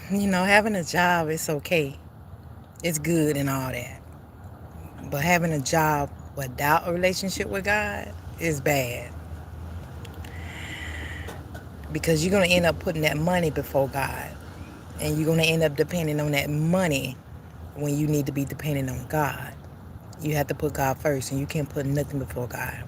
Having a job is okay. It's good and all that. But having a job without a relationship with God is bad because you're going to end up putting that money before God. And you're going to end up depending on that money when you need to be depending on God. You have to put God first, and you can't put nothing before God.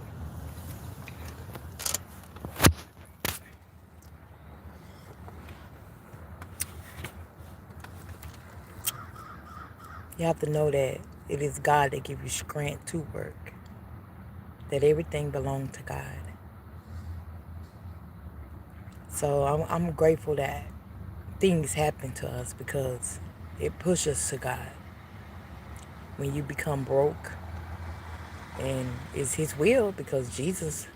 You have to know that it is God that gives you strength to work, that everything belongs to God. So I'm grateful that things happen to us because it pushes us to God. When you become broke, and it's His will because Jesus,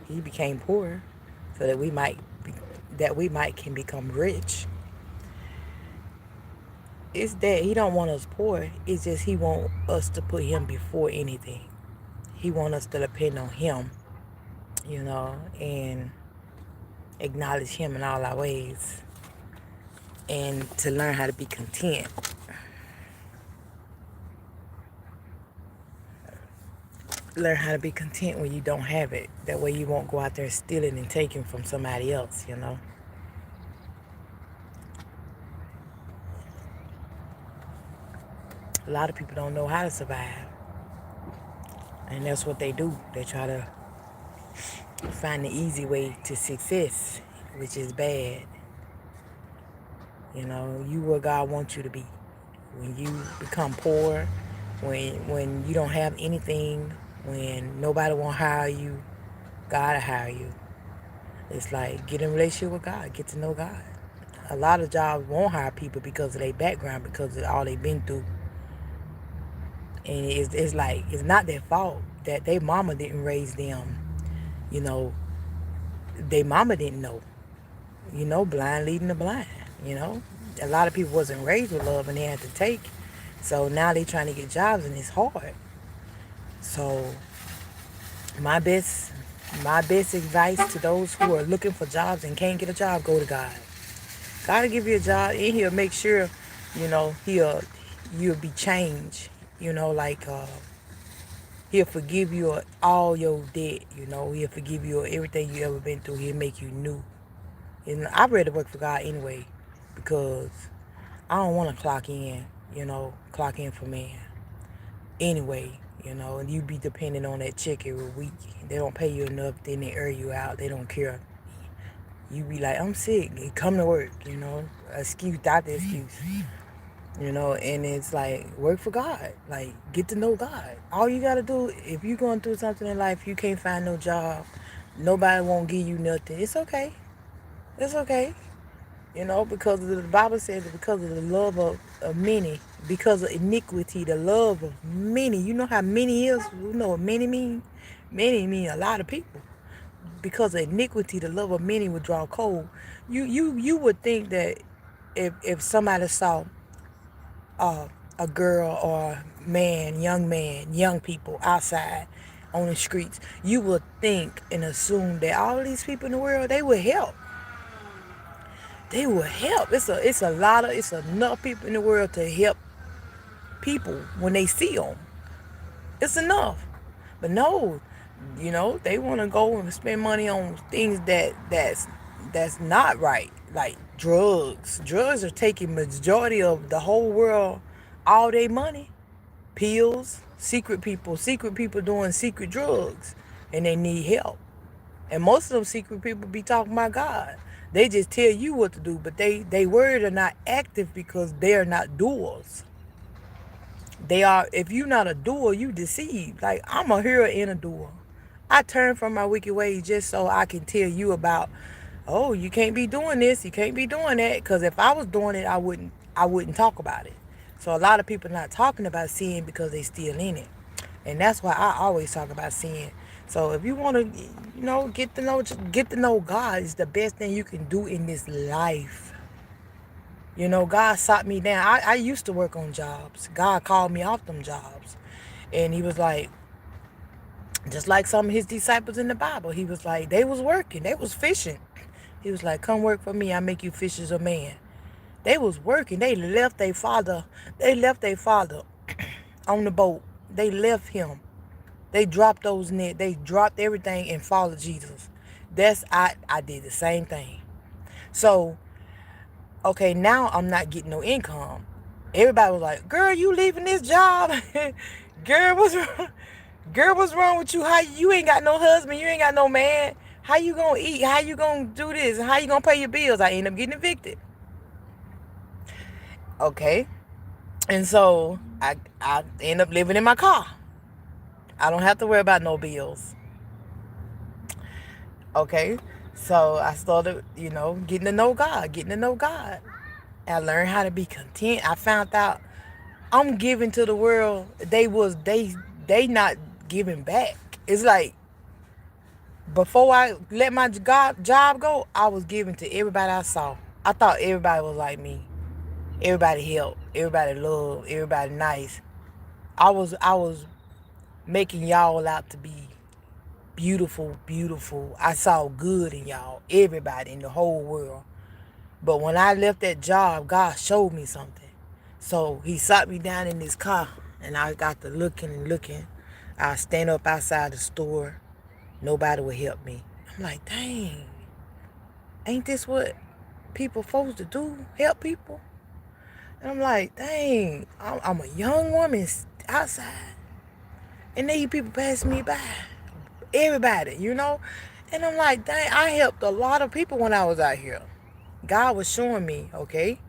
He became poor so that we might can become rich. It's that He don't want us poor. It's just He want us to put Him before anything. He want us to depend on Him, and acknowledge Him in all our ways, and to learn how to be content. Learn how to be content when you don't have it. That way you won't go out there stealing and taking from somebody else. A lot of people don't know how to survive. And that's what they do. They try to find the easy way to success, which is bad. You where God wants you to be. When you become poor, when you don't have anything, when nobody won't hire you, God will hire you. It's like get in a relationship with God, get to know God. A lot of jobs won't hire people because of their background, because of all they've been through. And it's like it's not their fault that their mama didn't raise them. You know, their mama didn't know. Blind leading the blind. You know, a lot of people wasn't raised with love and they had to take. So now they trying to get jobs and it's hard. So my best my best advice to those who are looking for jobs and can't get a job, go to God. God will give you a job and He'll make sure, you'll be changed. Like He'll forgive you all your debt. He'll forgive you everything you ever been through. He'll make you new. And I'd rather work for God anyway because I don't want to clock in for man. Anyway, and you be depending on that check every week. They don't pay you enough, then they air you out. They don't care. You be like, I'm sick. Come to work. Excuse, doctor excuse. And it's like, work for God. Like, get to know God. All you got to do, if you're going through something in life, you can't find no job, nobody won't give you nothing. It's okay. It's okay. Because the Bible says that because of the love of many, because of iniquity, the love of many. You know how many is? You know what many mean? Many mean a lot of people. Because of iniquity, the love of many would draw cold. You would think that if somebody saw uh, a girl or man, young people outside on the streets, you would think and assume that all these people in the world, they would help. They will help. It's enough people in the world to help people when they see them. It's enough. But no, they want to go and spend money on things that's not right, like drugs. Drugs are taking majority of the whole world, all their money. Pills, secret people doing secret drugs, and they need help. And most of them secret people be talking about God. They just tell you what to do, but they word are not active because they are not doers. They are. If you're not a doer, you deceived. Like, I'm a hearer and a doer. I turn from my wicked ways just so I can tell you about. Oh, you can't be doing this. You can't be doing that. Because if I was doing it, I wouldn't talk about it. So a lot of people not talking about sin because they still in it. And that's why I always talk about sin. So if you want to, get to know God is the best thing you can do in this life. God sought me down. I used to work on jobs. God called me off them jobs. And He was like, just like some of His disciples in the Bible, He was like, they was working. They was fishing. He was like, come work for me. I make you fishers of man. They was working. They left their father. They left their father on the boat. They left him. They dropped those nets. They dropped everything and followed Jesus. I did the same thing. So, okay, now I'm not getting no income. Everybody was like, "Girl, you leaving this job? Girl, what's wrong? Girl, what's wrong with you? How you ain't got no husband? You ain't got no man? How you gonna eat? How you gonna do this? How you gonna pay your bills?" I end up getting evicted. Okay, and so I end up living in my car. I don't have to worry about no bills. Okay, so I started, getting to know God, getting to know God. I learned how to be content. I found out I'm giving to the world. They not giving back. It's like before I let my job go, I was giving to everybody I saw. I thought everybody was like me. Everybody helped. Everybody loved. Everybody nice. I was making y'all out to be beautiful, beautiful. I saw good in y'all. Everybody in the whole world. But when I left that job, God showed me something. So he sat me down in this car, and I got to looking and looking. I stand up outside the store. Nobody would help me. I'm like, dang, ain't this what people supposed to do? Help people? And I'm like, dang, I'm a young woman outside, and these people pass me by. Everybody. And I'm like, dang, I helped a lot of people when I was out here. God was showing me, okay,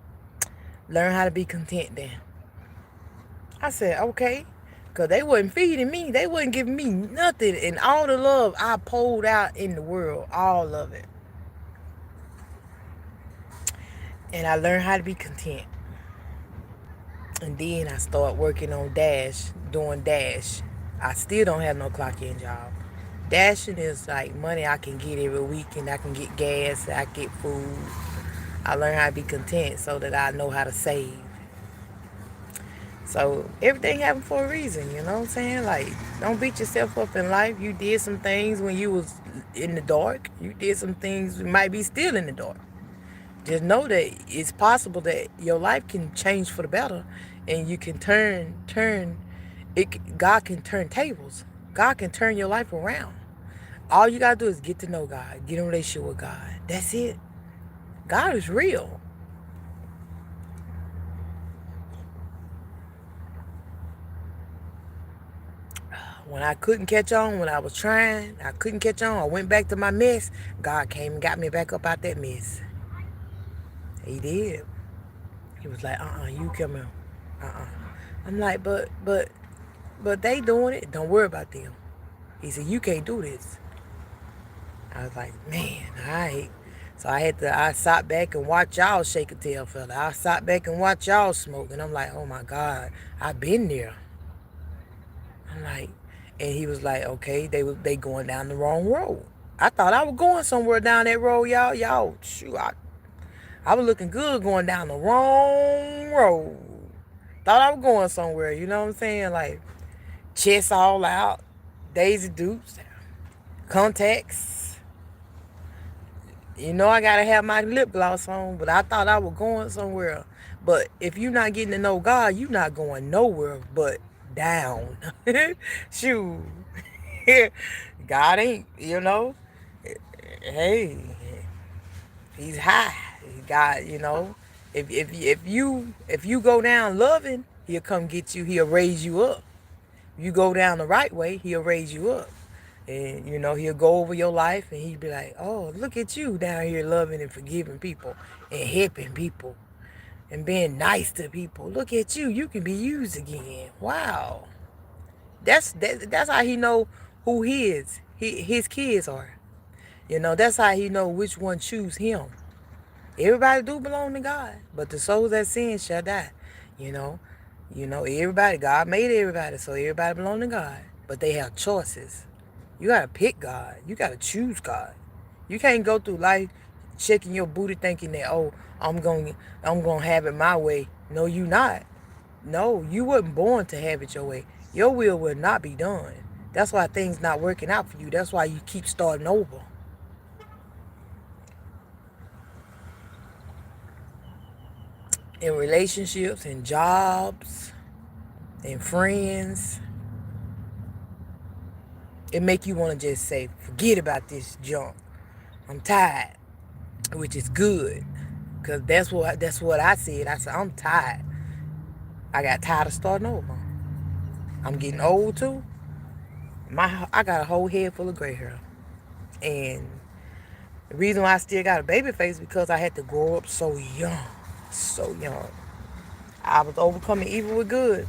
learn how to be content then. I said, okay, because they wasn't feeding me. They wasn't giving me nothing. And all the love I poured out in the world, all of it. And I learned how to be content. And then I started working on Dash, doing Dash. I still don't have no clock-in job. Dashing is like money I can get every week, and I can get gas, I get food. I learned how to be content so that I know how to save. So everything happened for a reason, you know what I'm saying? Like, don't beat yourself up in life. You did some things when you was in the dark. You did some things you might be still in the dark. Just know that it's possible that your life can change for the better, and you can turn it. God can turn tables. God can turn your life around. All you gotta do is get to know God, get in a relationship with God. That's it. God is real. When I couldn't catch on, when I was trying, I couldn't catch on. I went back to my mess. God came and got me back up out that mess. He did. He was like, you come here. I'm like, but they doing it. Don't worry about them. He said, you can't do this. I was like, man, all right. So I sat back and watch y'all shake a tail fella. I sat back and watch y'all smoke. And I'm like, oh my God, I've been there. I'm like, and he was like, okay, they going down the wrong road. I thought I was going somewhere down that road, y'all. Shoot, I was looking good going down the wrong road. Thought I was going somewhere, you know what I'm saying? Like, chest all out, Daisy Dukes, contacts. I gotta have my lip gloss on, but I thought I was going somewhere. But if you're not getting to know God, you're not going nowhere but down. Shoot. God ain't. Hey, he's high. God. If you go down loving, he'll come get you. He'll raise you up. If you go down the right way, he'll raise you up. And he'll go over your life, and he'll be like, oh, look at you down here loving and forgiving people and helping people and being nice to people. Look at you. You can be used again. Wow. That's how he know who his kids are. That's how he know which one choose him. Everybody do belong to God, but the souls that sin shall die. You know, everybody. God made everybody, so everybody belong to God. But they have choices. You gotta pick God. You gotta choose God. You can't go through life shaking your booty thinking that, oh, I'm gonna have it my way. No, you not. No, you wasn't born to have it your way. Your will not be done. That's why things not working out for you. That's why you keep starting over. in relationships, in jobs, in friends. It make you want to just say, forget about this junk. I'm tired, which is good, cause that's what I said. I said I'm tired. I got tired of starting over. I'm getting old too. I got a whole head full of gray hair, and the reason why I still got a baby face is because I had to grow up so young, so young. I was overcoming evil with good.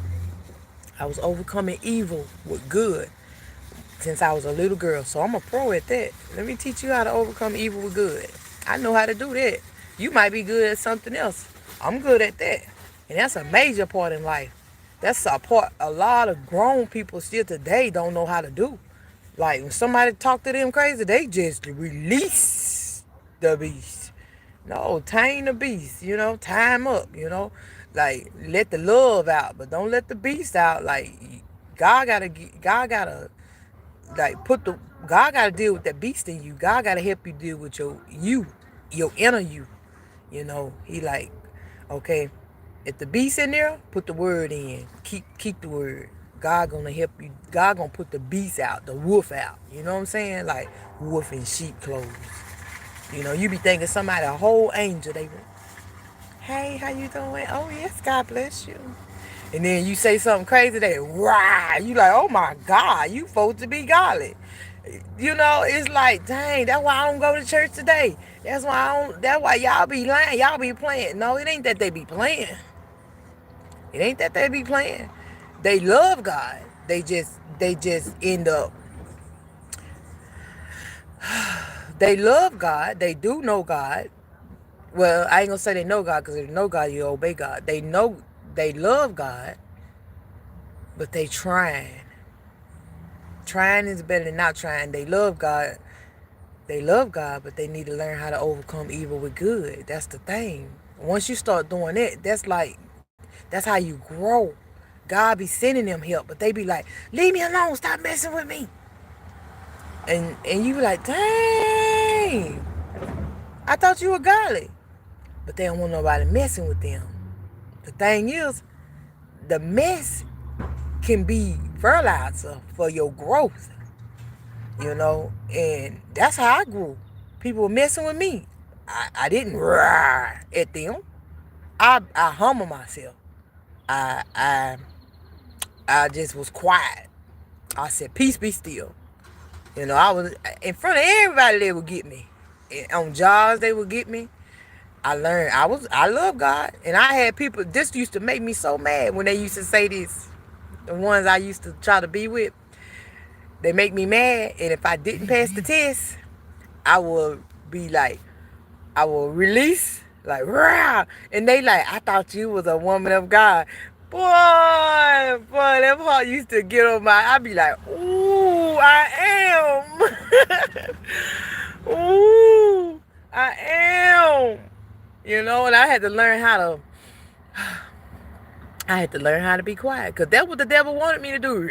I was overcoming evil with good since I was a little girl. So I'm a pro at that. Let me teach you how to overcome evil with good. I know how to do that. You might be good at something else. I'm good at that. And that's a major part in life. That's a part a lot of grown people still today don't know how to do. Like when somebody talk to them crazy, they just release the beast. No, tame the beast, tie him up, Like let the love out, but don't let the beast out. Like God gotta like put the God gotta deal with that beast in you. God gotta help you deal with your inner you. He like, okay, if the beast in there, put the word in. Keep the word. God gonna help you. God gonna put the beast out, the wolf out. You know what I'm saying? Like wolf in sheep clothes. You be thinking somebody a whole angel. They, hey, how you doing? Oh yes, God bless you. And then you say something crazy, they rah. You like, oh my God, you supposed to be godly. It's like, dang, that's why I don't go to church today. That's why y'all be lying, y'all be playing. No, it ain't that they be playing. It ain't that they be playing. They love God. They just end up, they love God. They do know God. Well, I ain't gonna say they know God, because if they know God, you obey God. They love God, but they trying. Trying is better than not trying. They love God. They love God, but they need to learn how to overcome evil with good. That's the thing. Once you start doing that, that's how you grow. God be sending them help, but they be like, leave me alone, stop messing with me. And you be like, dang, I thought you were godly. But they don't want nobody messing with them. The thing is, the mess can be fertilizer for your growth. And that's how I grew. People were messing with me. I didn't roar at them. I humble myself. I I I just was quiet. I said, peace be still. I was in front of everybody. They would get me. On jobs, they would get me. I learned. I love God, and I had people. This used to make me so mad when they used to say this. The ones I used to try to be with, they make me mad. And if I didn't pass the test, I would be like, I will release like rah, and they like, I thought you was a woman of God. Boy, that part used to get on my. I'd be like, ooh, I am. Ooh, I am. And I had to learn how to be quiet, because that's what the devil wanted me to do.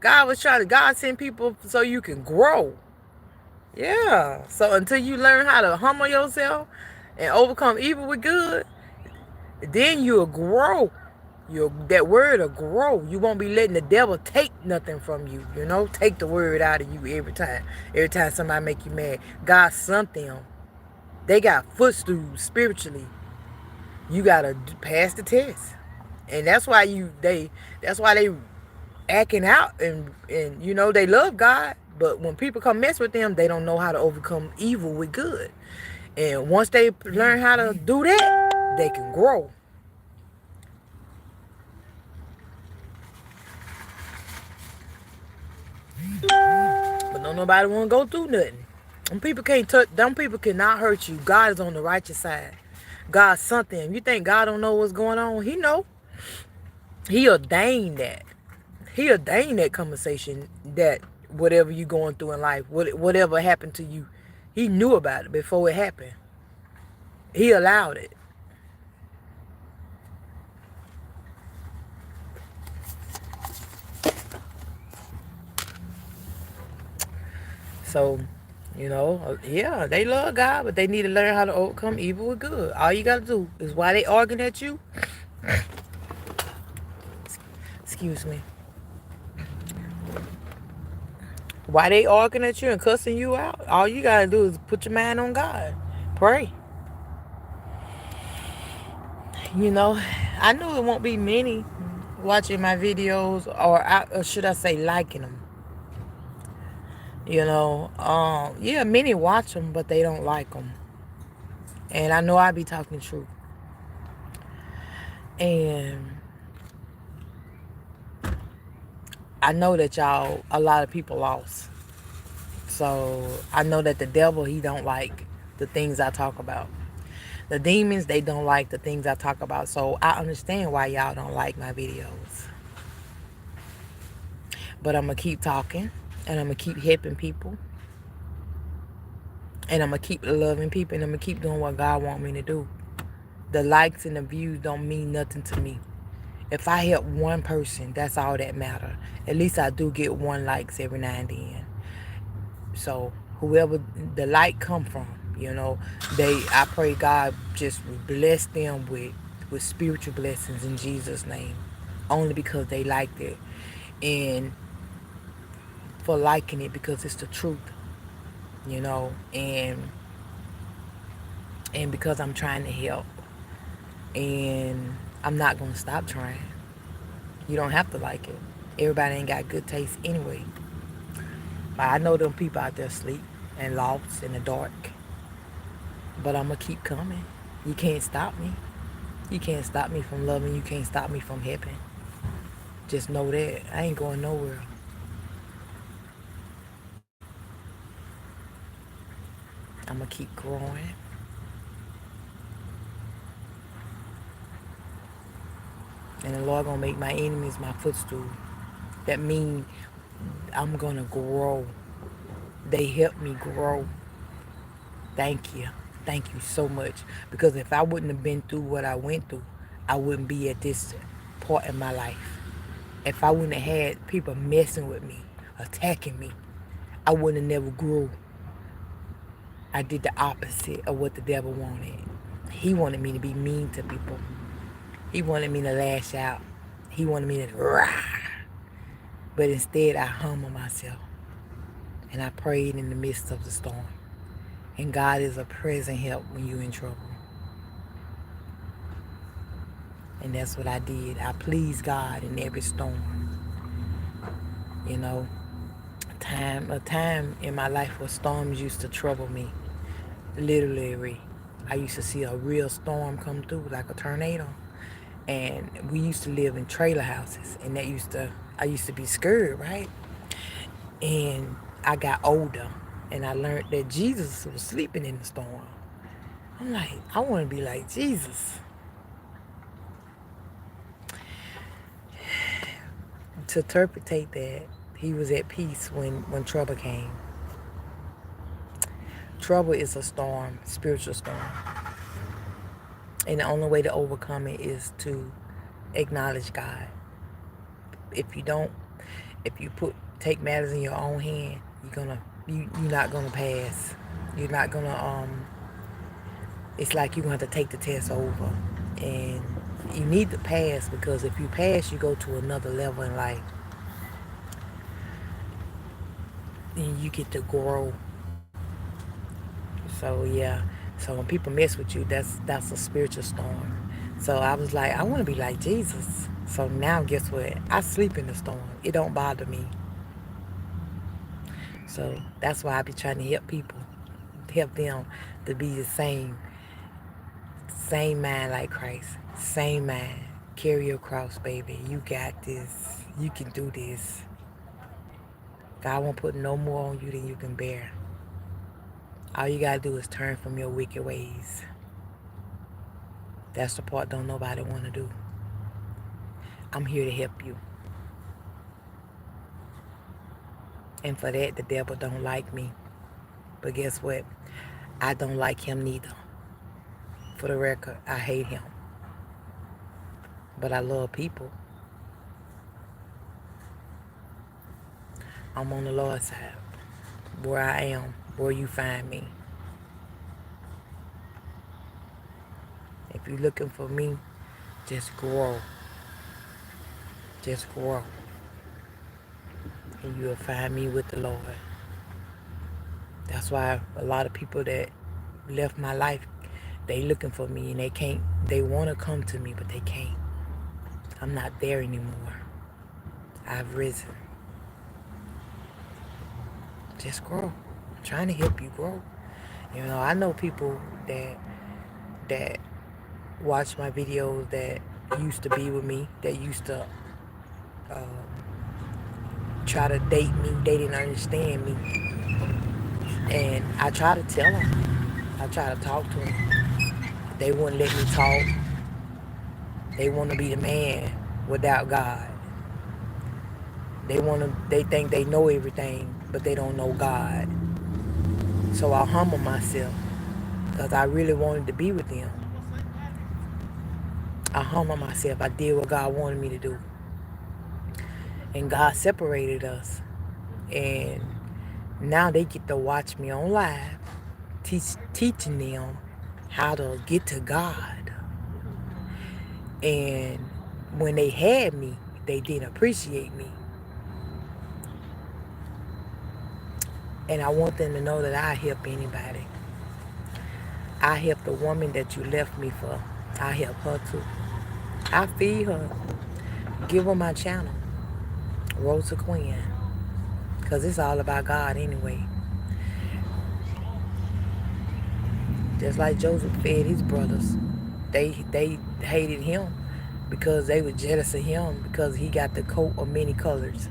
God sent people so you can grow. Yeah. So until you learn how to humble yourself and overcome evil with good, then you'll grow. That word will grow. You won't be letting the devil take nothing from you. Take the word out of you every time. Every time somebody make you mad, God sent them. They got footstools spiritually. You gotta pass the test, and that's why they acting out, and they love God, but when people come mess with them, they don't know how to overcome evil with good. And once they learn how to do that, they can grow. But don't nobody want to go through nothing. Them people cannot hurt you. God is on the righteous side. God something. You think God don't know what's going on? He know. He ordained that. He ordained that conversation, that whatever you going through in life, whatever happened to you, he knew about it before it happened. He allowed it. So Yeah, they love God, but they need to learn how to overcome evil with good. All you gotta do is while they arguing at you, excuse me, while they arguing at you and cussing you out, all you gotta do is put your mind on God. Pray. You know, I knew it won't be many watching my videos, or should I say liking them. Yeah, many watch them, but they don't like them. And I know I be talking truth. And I know that y'all, a lot of people lost. So I know that the devil, he don't like the things I talk about. The demons, they don't like the things I talk about. So I understand why y'all don't like my videos. But I'm going to keep talking. And I'm going to keep helping people. And I'm going to keep loving people. And I'm going to keep doing what God wants me to do. The likes and the views don't mean nothing to me. If I help one person, that's all that matters. At least I do get one likes every now and then. So whoever the light come from, I pray God just bless them with spiritual blessings in Jesus' name. Only because they liked it. And for liking it because it's the truth, and because I'm trying to help. And I'm not gonna stop trying. You don't have to like it. Everybody ain't got good taste anyway. But I know them people out there sleep and lost in the dark. But I'm going to keep coming. You can't stop me. You can't stop me from loving. You can't stop me from helping. Just know that. I ain't going nowhere. I'm going to keep growing. And the Lord going to make my enemies my footstool. That means I'm going to grow. They help me grow. Thank you. Thank you so much. Because if I wouldn't have been through what I went through, I wouldn't be at this part in my life. If I wouldn't have had people messing with me, attacking me, I wouldn't have never grew. I did the opposite of what the devil wanted. He wanted me to be mean to people. He wanted me to lash out. He wanted me to rah. But instead, I humbled myself. And I prayed in the midst of the storm. And God is a present help when you're in trouble. And that's what I did. I pleased God in every storm. You know, a time in my life where storms used to trouble me. Literally, I used to see a real storm come through like a tornado. And we used to live in trailer houses, and I used to be scared, right? And I got older, and I learned that Jesus was sleeping in the storm. I'm like, I want to be like Jesus. To interpretate that, he was at peace when trouble came. Trouble is a storm, spiritual storm. And the only way to overcome it is to acknowledge God. If you don't, if you take matters in your own hand, you're not gonna pass. You're not gonna It's like you're gonna have to take the test over. And you need to pass, because if you pass, you go to another level in life. And you get to grow. So yeah. So when people mess with you, that's a spiritual storm. So I was like, I want to be like Jesus. So now guess what? I sleep in the storm. It don't bother me. So that's why I be trying to help them to be the same mind like Christ, same mind. Carry your cross, baby. You got this. You can do this. God won't put no more on you than you can bear. All you gotta do is turn from your wicked ways. That's the part don't nobody want to do. I'm here to help you. And for that, the devil don't like me. But guess what? I don't like him neither. For the record, I hate him. But I love people. I'm on the Lord's side, where I am. where you find me. If you're looking for me, just grow. Just grow. And you'll find me with the Lord. That's why a lot of people that left my life, they looking for me and they can't. They want to come to me, but they can't. I'm not there anymore. I've risen. Just grow. I'm trying to help you grow. You know, I know people that watch my videos that used to be with me, that used to try to date me. They didn't understand me, and I try to tell them. I try to talk to them. They wouldn't let me talk. They want to be the man without God. They want to. They think they know everything, but they don't know God. So I humble myself because I really wanted to be with them. I humble myself. I did what God wanted me to do, and God separated us. And now they get to watch me on live, teaching them how to get to God. And when they had me, they didn't appreciate me. And I want them to know that I help anybody. I help the woman that you left me for. I help her too. I feed her. Give her my channel, Rosa Quinn. Because it's all about God anyway. Just like Joseph fed his brothers. They hated him because they were jealous of him because he got the coat of many colors.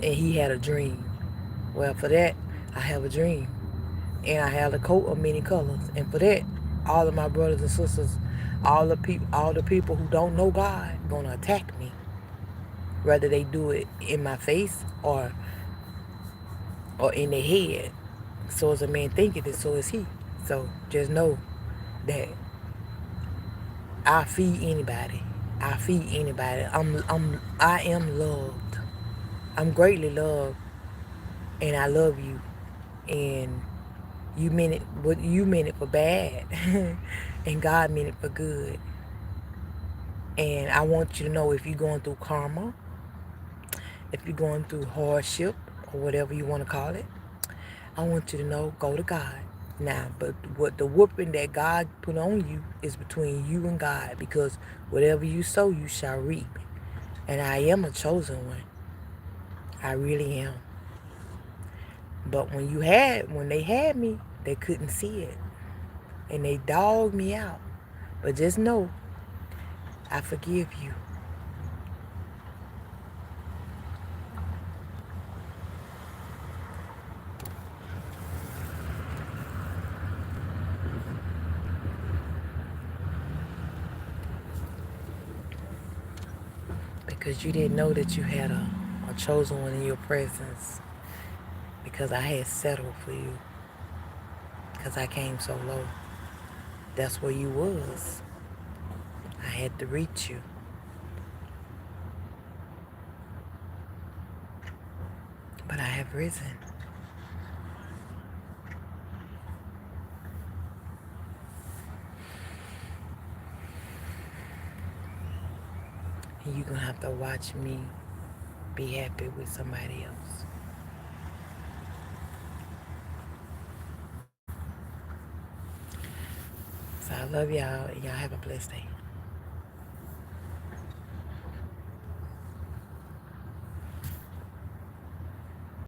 And he had a dream. Well, for that, I have a dream. And I have a coat of many colors. And for that, all of my brothers and sisters, all the people who don't know God, gonna attack me. Whether they do it in my face or in their head. So as a man thinketh it, so is he. So just know that I feed anybody. I feed anybody. I am loved. I'm greatly loved, and I love you. And you meant it for bad, and God meant it for good. And I want you to know if you're going through karma, if you're going through hardship or whatever you want to call it, I want you to know, go to God. Now, but what the whooping that God put on you is between you and God, because whatever you sow, you shall reap. And I am a chosen one. I really am. But when they had me, they couldn't see it. And they dogged me out. But just know, I forgive you. Because you didn't know that you had a chosen one in your presence. Because I had settled for you. Because I came so low. That's where you was. I had to reach you. But I have risen. And you're going to have to watch me be happy with somebody else. So I love y'all, and y'all have a blessed day.